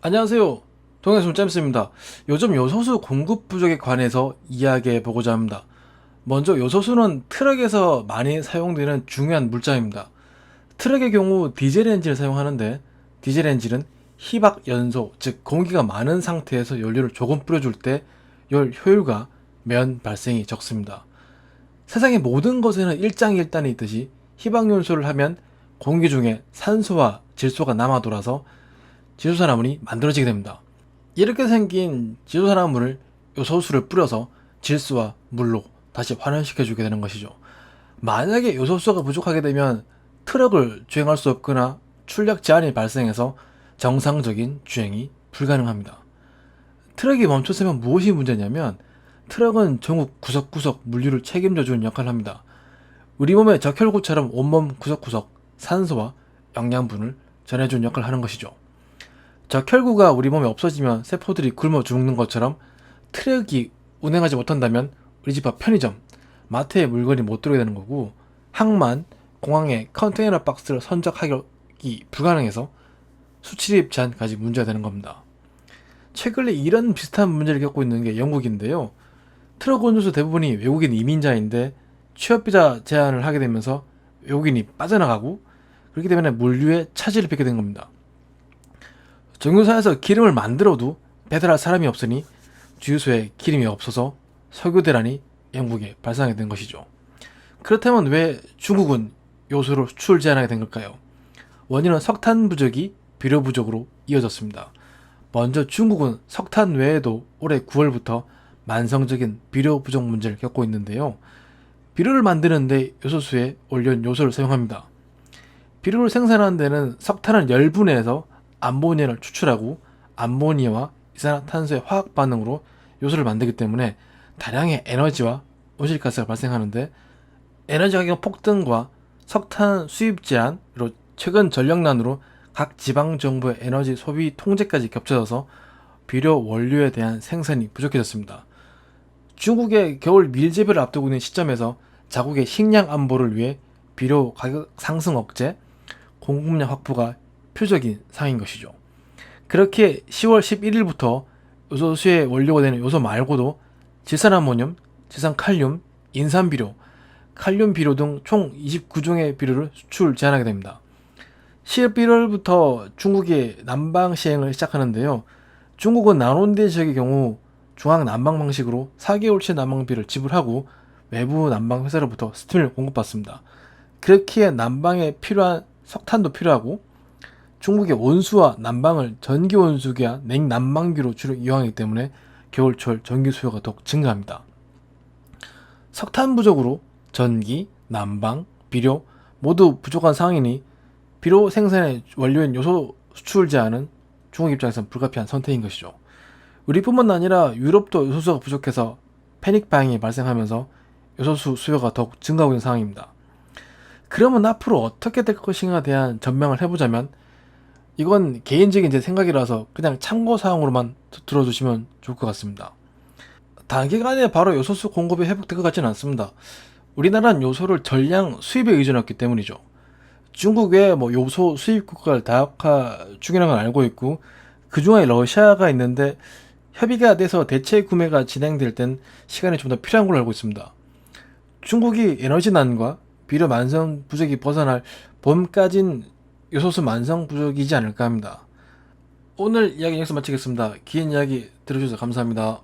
안녕하세요. 동해순 잼스입니다. 요즘 요소수 공급 부족에 관해서 이야기해 보고자 합니다. 먼저 요소수는 트럭에서 많이 사용되는 중요한 물자입니다. 트럭의 경우 디젤 엔진을 사용하는데 디젤 엔진은 희박 연소, 즉 공기가 많은 상태에서 연료를 조금 뿌려줄 때 열 효율과 매연 발생이 적습니다. 세상의 모든 것에는 일장일단이 있듯이 희박 연소를 하면 공기 중에 산소와 질소가 남아 돌아서 지소산화물이 만들어지게 됩니다. 이렇게 생긴 지소산화물을 요소수를 뿌려서 질소와 물로 다시 환원시켜주게 되는 것이죠. 만약에 요소수가 부족하게 되면 트럭을 주행할 수 없거나 출력 제한이 발생해서 정상적인 주행이 불가능합니다. 트럭이 멈춰서면 무엇이 문제냐면 트럭은 전국 구석구석 물류를 책임져주는 역할을 합니다. 우리 몸의 적혈구처럼 온몸 구석구석 산소와 영양분을 전해주는 역할을 하는 것이죠. 적혈구가 우리 몸에 없어지면 세포들이 굶어 죽는 것처럼 트럭이 운행하지 못한다면 우리 집 앞 편의점, 마트에 물건이 못 들어오게 되는 거고, 항만, 공항에 컨테이너 박스를 선적하기 불가능해서 수출입 제한까지 문제가 되는 겁니다. 최근에 이런 비슷한 문제를 겪고 있는 게 영국인데요. 트럭 운전수 대부분이 외국인 이민자인데 취업비자 제한을 하게 되면서 외국인이 빠져나가고, 그렇게 되면 물류에 차질을 빚게 된 겁니다. 정유사에서 기름을 만들어도 배달할 사람이 없으니 주유소에 기름이 없어서 석유 대란이 영국에 발생하게 된 것이죠. 그렇다면 왜 중국은 요소를 수출 제한하게 된 걸까요? 원인은 석탄 부족이 비료 부족으로 이어졌습니다. 먼저 중국은 석탄 외에도 올해 9월부터 만성적인 비료 부족 문제를 겪고 있는데요. 비료를 만드는데 요소수에 올연 요소를 사용합니다. 비료를 생산하는 데는 석탄을 열분해서 암모니아를 추출하고 암모니아와 이산화탄소의 화학 반응으로 요소를 만들기 때문에 다량의 에너지와 온실가스가 발생하는데, 에너지 가격 폭등과 석탄 수입 제한으로 최근 전력난으로 각 지방 정부의 에너지 소비 통제까지 겹쳐져서 비료 원료에 대한 생산이 부족해졌습니다. 중국의 겨울 밀재배를 앞두고 있는 시점에서 자국의 식량 안보를 위해 비료 가격 상승 억제, 공급량 확보가 표적인 상인 것이죠. 그렇게 10월 11일부터 요소수의 원료가 되는 요소 말고도 질산아모늄, 질산칼륨, 인산비료, 칼륨비료 등 총 29종의 비료를 수출 제한하게 됩니다. 11월부터 중국이 난방 시행을 시작하는데요. 중국은 난원대 지역의 경우 중앙 난방 방식으로 4개월치 난방비를 지불하고 외부 난방 회사로부터 스팀을 공급받습니다. 그렇기에 난방에 필요한 석탄도 필요하고, 중국의 온수와 난방을 전기 온수기와 냉난방기로 주로 이용하기 때문에 겨울철 전기 수요가 더욱 증가합니다. 석탄 부족으로 전기, 난방, 비료 모두 부족한 상황이니 비료 생산의 원료인 요소 수출 제한은 중국 입장에서는 불가피한 선택인 것이죠. 우리뿐만 아니라 유럽도 요소수가 부족해서 패닉 바잉이 발생하면서 요소수 수요가 더욱 증가하고 있는 상황입니다. 그러면 앞으로 어떻게 될 것인가에 대한 전망을 해보자면, 이건 개인적인 제 생각이라서 그냥 참고사항으로만 들어주시면 좋을 것 같습니다. 단기간에 바로 요소수 공급이 회복될 것 같지는 않습니다. 우리나라는 요소를 전량 수입에 의존했기 때문이죠. 중국 외에 요소 수입 국가를 다각화 중이라는 건 알고 있고, 그 중에 러시아가 있는데 협의가 돼서 대체 구매가 진행될 땐 시간이 좀 더 필요한 걸로 알고 있습니다. 중국이 에너지난과 비료 만성 부족이 벗어날 봄까진 요소수 만성 부족이지 않을까 합니다. 오늘 이야기 여기서 마치겠습니다. 긴 이야기 들어주셔서 감사합니다.